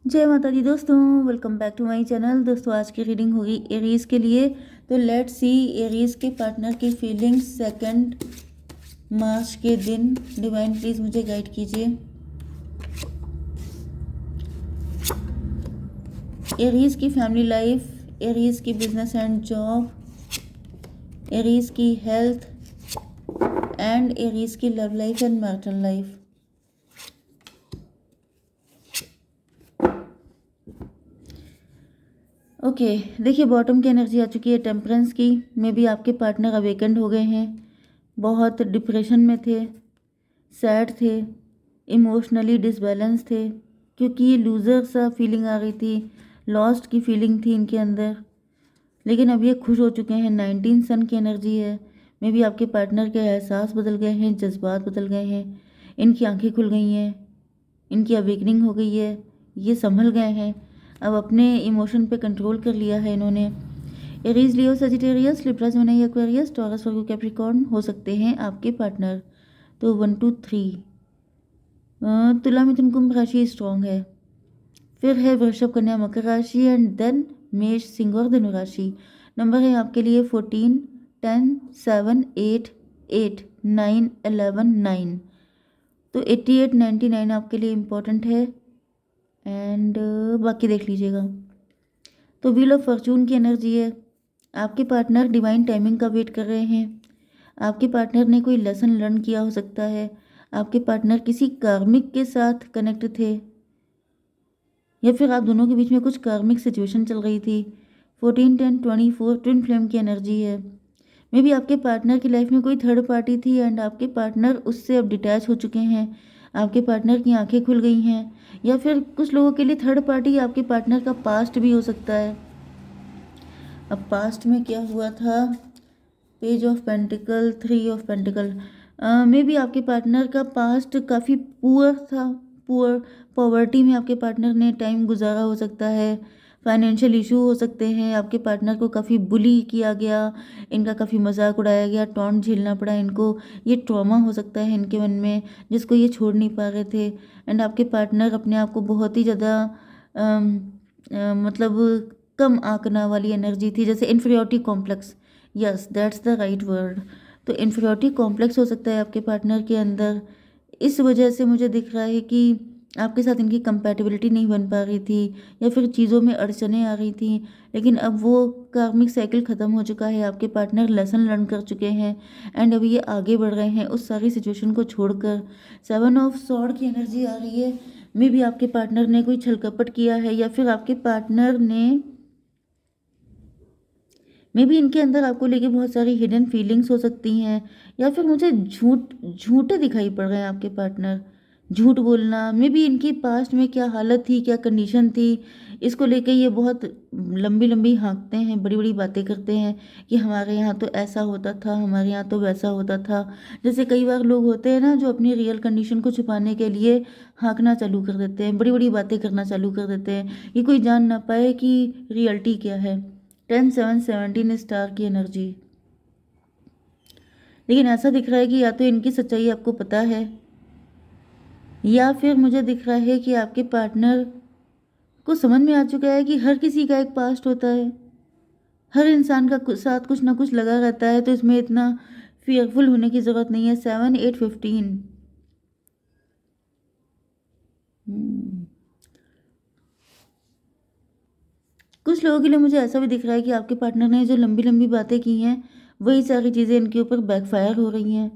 जय माता दी दोस्तों, welcome back to my channel. दोस्तों आज की रीडिंग होगी एरीज के लिए। तो लेट्स सी एरीज के पार्टनर की फीलिंग्स 2 मार्च के दिन। डिवाइन प्लीज मुझे गाइड कीजिए। एरीज की फैमिली लाइफ, एरीज की बिजनेस एंड जॉब, एरीज की हेल्थ एंड एरीज की love life and marital life. Okay देखिए, बॉटम की एनर्जी आ चुकी है टेम्परेंस की। मे बी आपके पार्टनर अवेकेंड हो गए हैं, बहुत डिप्रेशन में थे, सैड थे, इमोशनली डिसबैलेंस थे, क्योंकि ये लूज़र सा फीलिंग आ रही थी, लॉस्ट की फीलिंग थी इनके अंदर। लेकिन अब ये खुश हो चुके हैं। 19 सन की एनर्जी है। मे बी आपके पार्टनर के एहसास बदल गए हैं, जज्बात बदल गए हैं, इनकी आंखें खुल गई हैं, इनकी अवेकनिंग हो गई है, ये संभल गए हैं, अब अपने इमोशन पे कंट्रोल कर लिया है इन्होंने। Aries, Leo, Sagittarius, Libra, Gemini, Aquarius, Taurus, Virgo, Capricorn हो सकते हैं आपके पार्टनर। तो 1 2 3 तुला, मिथुन, कुंभ राशि स्ट्रॉन्ग है। फिर है वृषभ, कन्या, मकर राशि एंड देन मेष, सिंह और धनु राशि। नंबर है आपके लिए 14, 10, 7, 8, 8, 9, 11, 9। तो 88, 99 आपके लिए इम्पोर्टेंट है। एंड बाकी देख लीजिएगा। तो व्हील ऑफ फॉर्चून की एनर्जी है। आपके पार्टनर डिवाइन टाइमिंग का वेट कर रहे हैं। आपके पार्टनर ने कोई लेसन लर्न किया हो सकता है। आपके पार्टनर किसी कार्मिक के साथ कनेक्ट थे, या फिर आप दोनों के बीच में कुछ कार्मिक सिचुएशन चल रही थी। 14, 10, 24 ट्विन फ्लेम की एनर्जी है। मे बी आपके पार्टनर की लाइफ में कोई थर्ड पार्टी थी एंड आपके पार्टनर उससे अब डिटैच हो चुके हैं। आपके पार्टनर की आंखें खुल गई हैं, या फिर कुछ लोगों के लिए थर्ड पार्टी आपके पार्टनर का पास्ट भी हो सकता है। अब पास्ट में क्या हुआ था? Page of pentacle, 3 of pentacle. May be आपके पार्टनर का पास्ट काफ़ी पुअर था। पुअर पॉवर्टी में आपके पार्टनर ने टाइम गुजारा हो सकता है। फाइनेंशियल इशू हो सकते हैं। आपके पार्टनर को काफ़ी बुली किया गया, इनका काफ़ी मजाक उड़ाया गया, टॉन्ट झेलना पड़ा इनको। ये ट्रॉमा हो सकता है इनके मन में, जिसको ये छोड़ नहीं पा रहे थे। एंड आपके पार्टनर अपने आप को बहुत ही ज़्यादा मतलब कम आंकना वाली एनर्जी थी, जैसे inferiority complex. Yes, that's the right word. तो इन्फीरियोरिटी कॉम्प्लेक्स हो सकता है आपके पार्टनर के अंदर। इस वजह से मुझे दिख रहा है कि आपके साथ इनकी कंपैटिबिलिटी नहीं बन पा रही थी, या फिर चीज़ों में अड़चनें आ रही थी। लेकिन अब वो कार्मिक साइकिल ख़त्म हो चुका है। आपके पार्टनर लेसन लर्न कर चुके हैं एंड अभी ये आगे बढ़ रहे हैं उस सारी सिचुएशन को छोड़कर। 7 ऑफ सॉर्ड की एनर्जी आ रही है। मे बी आपके पार्टनर ने कोई छल कपट किया है, या फिर आपके पार्टनर ने मे बी इनके अंदर आपको लेके बहुत सारी हिडन फीलिंग्स हो सकती हैं, या फिर मुझे झूठे दिखाई पड़ रहे हैं आपके पार्टनर। झूठ बोलना, मे बी इनकी पास्ट में क्या हालत थी, क्या कंडीशन थी, इसको लेके ये बहुत लंबी लंबी हाँकते हैं, बड़ी बड़ी बातें करते हैं कि हमारे यहाँ तो ऐसा होता था, हमारे यहाँ तो वैसा होता था। जैसे कई बार लोग होते हैं ना, जो अपनी रियल कंडीशन को छुपाने के लिए हाँकना चालू कर देते हैं, बड़ी बड़ी बातें करना चालू कर देते हैं कि कोई जान ना पाए कि रियलिटी क्या है। 10, 7, 17 स्टार की एनर्जी। लेकिन ऐसा दिख रहा है कि या तो इनकी सच्चाई आपको पता है, या फिर मुझे दिख रहा है कि आपके पार्टनर को समझ में आ चुका है कि हर किसी का एक पास्ट होता है, हर इंसान का साथ कुछ ना कुछ लगा रहता है, तो इसमें इतना फियरफुल होने की ज़रूरत नहीं है। 7, 8, 15। कुछ लोगों के लिए मुझे ऐसा भी दिख रहा है कि आपके पार्टनर ने जो लंबी लंबी बातें की हैं, वही सारी चीज़ें इनके ऊपर बैकफायर हो रही हैं।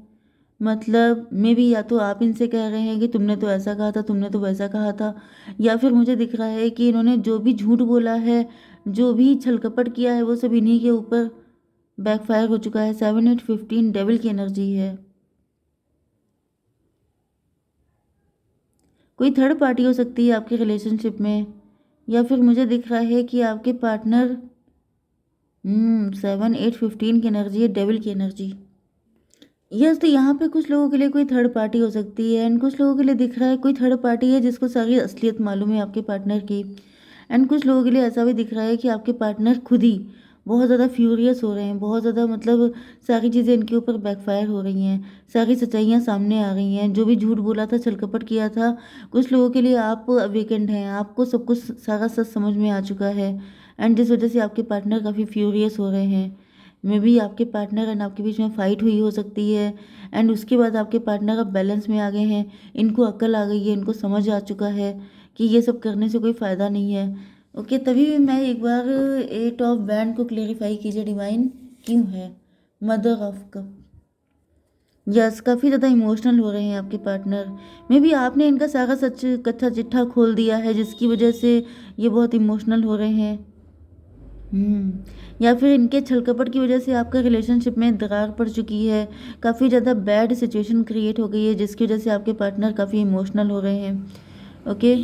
मतलब मे बी या तो आप इनसे कह रहे हैं कि तुमने तो ऐसा कहा था, तुमने तो वैसा कहा था, या फिर मुझे दिख रहा है कि इन्होंने जो भी झूठ बोला है, जो भी छल कपट किया है, वो सब इन्हीं के ऊपर बैकफायर हो चुका है। 7, 8, 15 डेविल की एनर्जी है। कोई थर्ड पार्टी हो सकती है आपके रिलेशनशिप में, या फिर मुझे दिख रहा है कि आपके पार्टनर 7, 8, 15 की एनर्जी है, डेविल की एनर्जी। यस, तो यहाँ पे कुछ लोगों के लिए कोई थर्ड पार्टी हो सकती है, एंड कुछ लोगों के लिए दिख रहा है कोई थर्ड पार्टी है जिसको सारी असलियत मालूम है आपके पार्टनर की। एंड कुछ लोगों के लिए ऐसा भी दिख रहा है कि आपके पार्टनर खुद ही बहुत ज़्यादा फ्यूरियस हो रहे हैं, बहुत ज़्यादा मतलब सारी चीज़ें इनके ऊपर बैकफायर हो रही हैं, सारी सच्चाइयाँ सामने आ रही हैं। जो भी झूठ बोला था, छल कपट किया था, कुछ लोगों के लिए आप अवेकेंड हैं, आपको सब कुछ सारा सच समझ में आ चुका है। एंड जिस वजह से आपके पार्टनर काफ़ी फ्यूरियस हो रहे हैं, मे बी आपके पार्टनर एंड आपके बीच में फ़ाइट हुई हो सकती है। एंड उसके बाद आपके पार्टनर अब बैलेंस में आ गए हैं, इनको अक्ल आ गई है, इनको समझ आ चुका है कि ये सब करने से कोई फ़ायदा नहीं है। ओके, तभी भी मैं एक बार 8 ऑफ बैंड को क्लेरिफाई कीजिए डिवाइन, क्यों है मदर ऑफ कप। यस, काफ़ी ज़्यादा इमोशनल हो रहे हैं आपके पार्टनर। मे बी आपने इनका सारा सच कच्चा चिट्ठा खोल दिया है, जिसकी वजह से ये बहुत इमोशनल हो रहे हैं। या फिर इनके छल कपट की वजह से आपका रिलेशनशिप में दरार पड़ चुकी है, काफ़ी ज़्यादा बैड सिचुएशन क्रिएट हो गई है, जिसकी वजह से आपके पार्टनर काफ़ी इमोशनल हो रहे हैं। ओके,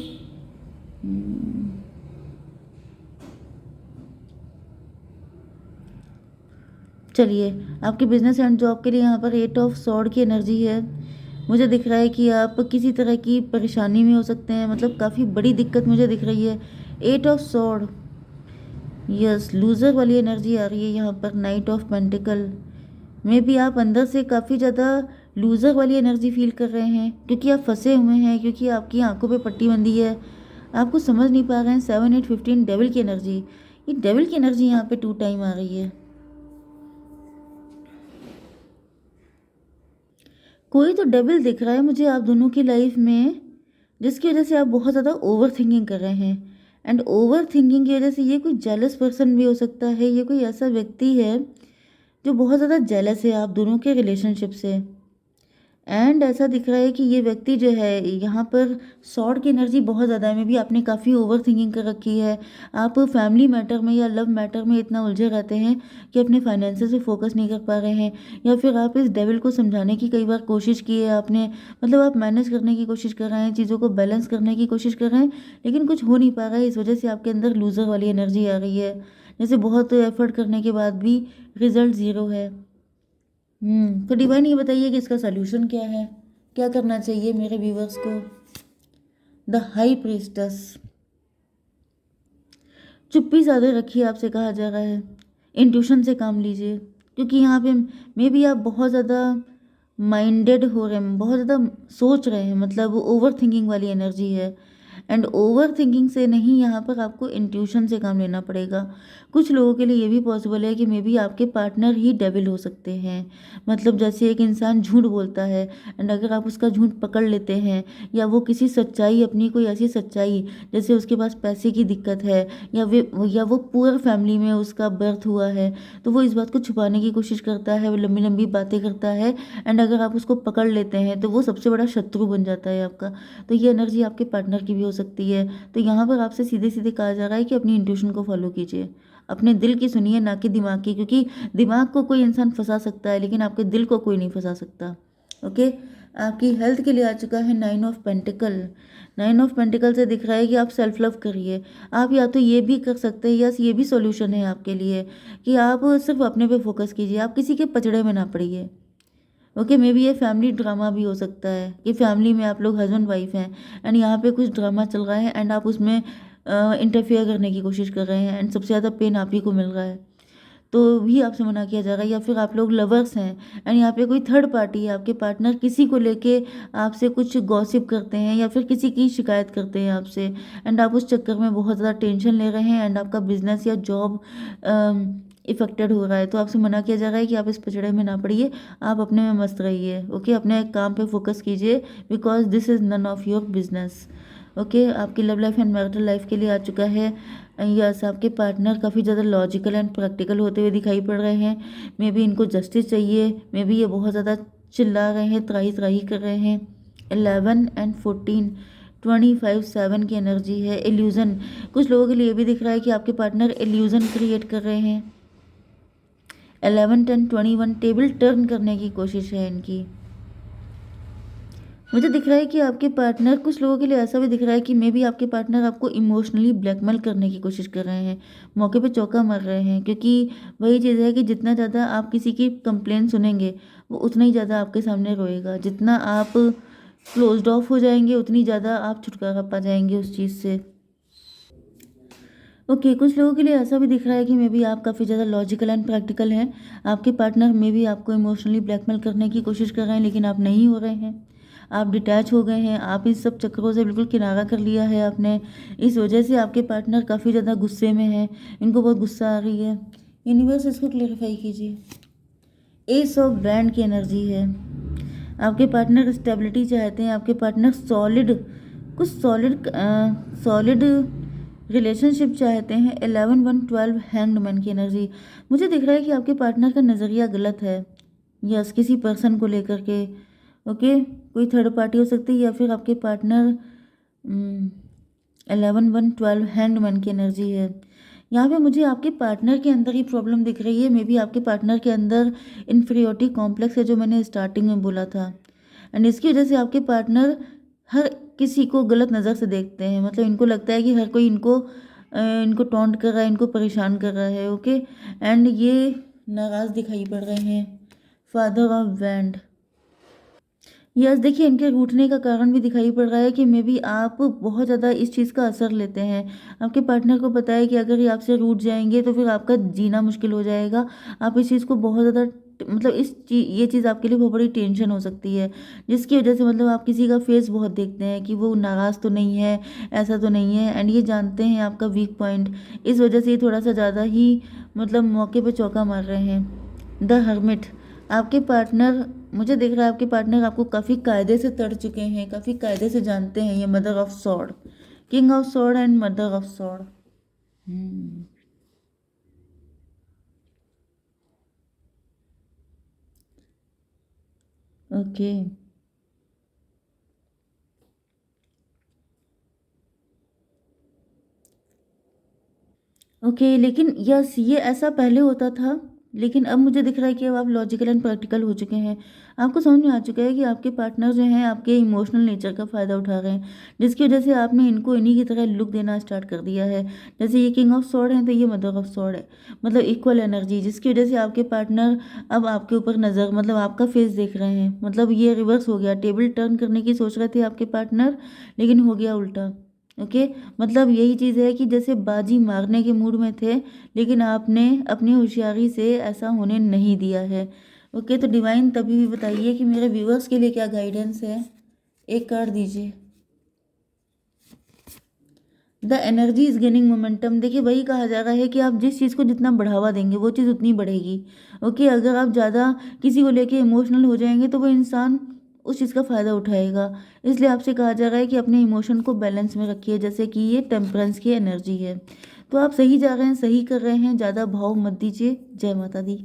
चलिए, आपके बिजनेस एंड जॉब के लिए यहाँ पर 8 ऑफ सॉर्ड की एनर्जी है। मुझे दिख रहा है कि आप किसी तरह की परेशानी में हो सकते हैं, मतलब काफ़ी बड़ी दिक्कत मुझे दिख रही है। 8 ऑफ सॉर्ड, यस, लूज़र वाली एनर्जी आ रही है यहाँ पर। नाइट ऑफ पेंटिकल में भी आप अंदर से काफ़ी ज़्यादा लूज़र वाली एनर्जी फील कर रहे हैं, क्योंकि आप फंसे हुए हैं, क्योंकि आपकी आंखों पे पट्टी बंधी है, आपको समझ नहीं पा रहे हैं। 7 8 15 डेविल की एनर्जी, ये डेविल की एनर्जी यहाँ पे 2 टाइम आ रही है। कोई तो डेविल दिख रहा है मुझे आप दोनों की लाइफ में, जिसकी वजह से आप बहुत ज़्यादा ओवर थिंकिंग कर रहे हैं। एंड ओवर थिंकिंग की वजह से ये कोई जेलस पर्सन भी हो सकता है, ये कोई ऐसा व्यक्ति है जो बहुत ज़्यादा जेलस है आप दोनों के रिलेशनशिप से। एंड ऐसा दिख रहा है कि ये व्यक्ति जो है यहाँ पर सॉर्ड की एनर्जी बहुत ज़्यादा है। मे भी आपने काफ़ी ओवर थिंकिंग कर रखी है, आप फैमिली मैटर में या लव मैटर में इतना उलझे रहते हैं कि अपने फाइनेंसेस पे फोकस नहीं कर पा रहे हैं। या फिर आप इस डेविल को समझाने की कई बार कोशिश की है आपने, मतलब आप मैनेज करने की कोशिश कर रहे हैं, चीज़ों को बैलेंस करने की कोशिश कर रहे हैं, लेकिन कुछ हो नहीं पा रहा है। इस वजह से आपके अंदर लूज़र वाली एनर्जी आ रही है, जैसे बहुत एफर्ट करने के बाद भी रिजल्ट ज़ीरो है। तो डिवाइन ये बताइए कि इसका सलूशन क्या है, क्या करना चाहिए मेरे व्यूवर्स को। द हाई प्रीस्टस, चुप्पी साधे रखिए, आपसे कहा जा रहा है। इंट्यूशन से काम लीजिए, क्योंकि यहाँ पे मे बी आप बहुत ज़्यादा माइंडेड हो रहे हैं, बहुत ज़्यादा सोच रहे हैं, मतलब ओवर थिंकिंग वाली एनर्जी है। एंड ओवर थिंकिंग से नहीं, यहाँ पर आपको इंट्यूशन से काम लेना पड़ेगा। कुछ लोगों के लिए ये भी पॉसिबल है कि मे बी आपके पार्टनर ही डेविल हो सकते हैं। मतलब जैसे एक इंसान झूठ बोलता है, एंड अगर आप उसका झूठ पकड़ लेते हैं, या वो किसी सच्चाई, अपनी कोई ऐसी सच्चाई, जैसे उसके पास पैसे की दिक्कत है, या वो पुअर फैमिली में उसका बर्थ हुआ है, तो वो इस बात को छुपाने की कोशिश करता है, वो लंबी लंबी बातें करता है। एंड अगर आप उसको पकड़ लेते हैं तो वो सबसे बड़ा शत्रु बन जाता है आपका। तो ये एनर्जी आपके पार्टनर की भी हो सकती है। तो यहाँ पर आपसे सीधे सीधे कहा जा रहा है कि अपनी इंट्यूशन को फॉलो कीजिए, अपने दिल की सुनिए, ना कि दिमाग की, क्योंकि दिमाग को कोई इंसान फंसा सकता है, लेकिन आपके दिल को कोई नहीं फंसा सकता। ओके, आपकी हेल्थ के लिए आ चुका है 9 ऑफ पेंटिकल। 9 ऑफ पेंटिकल से दिख रहा है कि आप सेल्फ लव करिए। आप या तो ये भी कर सकते हैं, यस, ये भी सॉल्यूशन है आपके लिए कि आप सिर्फ अपने पे फोकस कीजिए, आप किसी के पचड़े में ना पड़िए। ओके, मे बी ये फैमिली ड्रामा भी हो सकता है कि फैमिली में आप लोग हस्बैंड वाइफ हैं, एंड यहाँ पे कुछ ड्रामा चल रहा है, एंड आप उसमें इंटरफेयर करने की कोशिश कर रहे हैं, एंड सबसे ज़्यादा पेन आप ही को मिल रहा है, तो भी आपसे मना किया जा रहा है। या फिर आप लोग लवर्स हैं, एंड यहाँ पे कोई थर्ड पार्टी है, आपके पार्टनर किसी को लेके आपसे कुछ गॉसिप करते हैं, या फिर किसी की शिकायत करते हैं आपसे, एंड आप उस चक्कर में बहुत ज़्यादा टेंशन ले रहे हैं, एंड आपका बिजनेस या जॉब इफेक्टेड हो रहा है। तो आपसे मना किया जा रहा है कि आप इस पचड़े में ना पड़िए, आप अपने में मस्त रहिए। ओके, अपने काम पे फोकस कीजिए, because this is none of your business. Okay, आपकी love life and marital life के लिए आ चुका है। यस, आपके पार्टनर काफ़ी ज़्यादा लॉजिकल एंड प्रैक्टिकल होते हुए दिखाई पड़ रहे हैं। मे बी इनको जस्टिस चाहिए, मे बी ये बहुत ज़्यादा चिल्ला रहे हैं, त्राही त्राही कर रहे हैं। 11 एंड 14 25 7 की एनर्जी है। इल्यूज़न, कुछ लोगों के लिए भी दिख रहा है कि आपके पार्टनर इल्यूज़न क्रिएट कर रहे हैं। 11 10 21 टेबल टर्न करने की कोशिश है इनकी। मुझे दिख रहा है कि आपके पार्टनर, कुछ लोगों के लिए ऐसा भी दिख रहा है कि मे बी आपके पार्टनर आपको इमोशनली ब्लैकमेल करने की कोशिश कर रहे हैं, मौके पे चौका मार रहे हैं, क्योंकि वही चीज़ है कि जितना ज़्यादा आप किसी की कंप्लेन सुनेंगे, वो उतना ही ज़्यादा आपके सामने रोएगा। जितना आप क्लोज्ड ऑफ हो जाएंगे, उतनी ज़्यादा आप छुटकारा पा जाएंगे उस चीज़ से। ओके, कुछ लोगों के लिए ऐसा भी दिख रहा है कि मे बी आप काफ़ी ज़्यादा लॉजिकल एंड प्रैक्टिकल हैं। आपके पार्टनर मे बी आपको इमोशनली ब्लैकमेल करने की कोशिश कर रहे हैं, लेकिन आप नहीं हो रहे हैं। आप डिटैच हो गए हैं, आप इस सब चक्करों से बिल्कुल किनारा कर लिया है आपने। इस वजह से आपके पार्टनर काफ़ी ज़्यादा गुस्से में हैं, इनको बहुत गुस्सा आ रही है। यूनिवर्स इसको क्लेरिफाई कीजिए। एस ऑफ बैंड की एनर्जी है। आपके पार्टनर स्टेबिलिटी चाहते हैं, आपके पार्टनर सॉलिड रिलेशनशिप चाहते हैं। 11 1 12 हैंग्ड मैन की एनर्जी। मुझे दिख रहा है कि आपके पार्टनर का नज़रिया गलत है, यस, किसी पर्सन को लेकर के। ओके, कोई थर्ड पार्टी हो सकती है, या फिर आपके पार्टनर 11 1 12 हैंग्ड मैन की एनर्जी है। यहाँ पे मुझे आपके पार्टनर के अंदर ही प्रॉब्लम दिख रही है। मे बी आपके पार्टनर के अंदर इन्फीरियोरिटी कॉम्प्लेक्स है, जो मैंने स्टार्टिंग में बोला था। एंड इसकी वजह से आपके पार्टनर हर किसी को गलत नज़र से देखते हैं। मतलब इनको लगता है कि हर कोई इनको टॉन्ट कर रहा है, इनको परेशान कर रहा है। ओके, एंड ये नाराज़ दिखाई पड़ रहे हैं। फादर ऑफ वैंड, यस, देखिए इनके रूठने का कारण भी दिखाई पड़ रहा है कि मे बी आप बहुत ज़्यादा इस चीज़ का असर लेते हैं। आपके पार्टनर को पता है कि अगर ये आपसे रूठ जाएंगे तो फिर आपका जीना मुश्किल हो जाएगा। आप इस चीज़ को बहुत ज़्यादा मतलब ये चीज़ आपके लिए बहुत बड़ी टेंशन हो सकती है, जिसकी वजह से मतलब आप किसी का फेस बहुत देखते हैं कि वो नाराज़ तो नहीं है, ऐसा तो नहीं है, एंड ये जानते हैं आपका वीक पॉइंट। इस वजह से ये थोड़ा सा ज़्यादा ही मतलब मौके पर चौका मार रहे हैं। द हर्मिट, आपके पार्टनर, मुझे दिख रहा है आपके पार्टनर आपको काफ़ी कायदे से तड़ चुके हैं, काफ़ी कायदे से जानते हैं। ये mother of sword, king of sword and mother of sword. Okay, okay, लेकिन यस, ये ऐसा पहले होता था, लेकिन अब मुझे दिख रहा है कि अब आप लॉजिकल एंड प्रैक्टिकल हो चुके हैं। आपको समझ में आ चुका है कि आपके पार्टनर जो हैं आपके इमोशनल नेचर का फ़ायदा उठा रहे हैं, जिसकी वजह से आपने इनको इन्हीं की तरह लुक देना स्टार्ट कर दिया है। जैसे ये किंग ऑफ सॉर्ड है तो ये मदर ऑफ सॉर्ड है, मतलब इक्वल एनर्जी, जिसकी वजह से आपके पार्टनर अब आपके ऊपर नज़र मतलब आपका फेस देख रहे हैं। मतलब ये रिवर्स हो गया, टेबल टर्न करने की सोच रहे थे आपके पार्टनर, लेकिन हो गया उल्टा। ओके, मतलब यही चीज़ है कि जैसे बाजी मारने के मूड में थे, लेकिन आपने अपनी होशियारी से ऐसा होने नहीं दिया है। ओके, तो डिवाइन तभी भी बताइए कि मेरे व्यूअर्स के लिए क्या गाइडेंस है। एक कार्ड दीजिए। The energy is gaining momentum. देखिए, वही कहा जा रहा है कि आप जिस चीज़ को जितना बढ़ावा देंगे वो चीज़ उतनी बढ़ेगी। ओके, अगर आप ज़्यादा किसी को लेके इमोशनल हो जाएंगे तो वो इंसान उस चीज़ का फ़ायदा उठाएगा। इसलिए आपसे कहा जा रहा है कि अपने इमोशन को बैलेंस में रखिए, जैसे कि ये टेम्परेंस की एनर्जी है। तो आप सही जा रहे हैं, सही कर रहे हैं, ज़्यादा भाव मत दीजिए। जय माता दी।